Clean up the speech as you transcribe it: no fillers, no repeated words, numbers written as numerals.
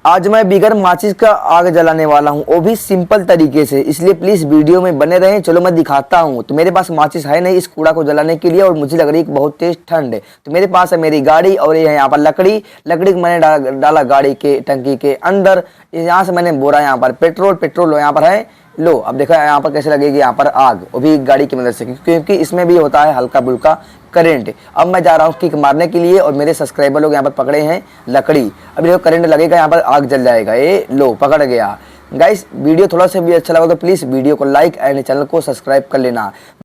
आज मैं बिगर माचिस का आग जलाने वाला हूँ, वो भी सिंपल तरीके से, इसलिए प्लीज़ वीडियो में बने रहें। चलो मैं दिखाता हूँ। तो मेरे पास माचिस है नहीं इस कूड़ा को जलाने के लिए, और मुझे लग रही है कि बहुत तेज ठंड है। तो मेरे पास है मेरी गाड़ी, और ये है यहाँ पर लकड़ी को मैंने डाला गाड़ी के टंकी के अंदर। यहाँ से मैंने बोरा यहाँ पर पेट्रोल यहाँ पर है। लो अब देखा यहाँ पर कैसे लगेगी यहाँ पर आग, वो भी गाड़ी की मदद से, क्योंकि इसमें भी होता है हल्का बुल्का करंट। अब मैं जा रहा हूँ किक मारने के लिए, और मेरे सब्सक्राइबर लोग यहाँ पर पकड़े हैं लकड़ी। अब देखो करंट लगेगा यहाँ पर, आग जल जाएगा। ये लो पकड़ गया। गाइस वीडियो थोड़ा सा भी अच्छा लगा तो प्लीज़ वीडियो को लाइक एंड चैनल को सब्सक्राइब कर लेना।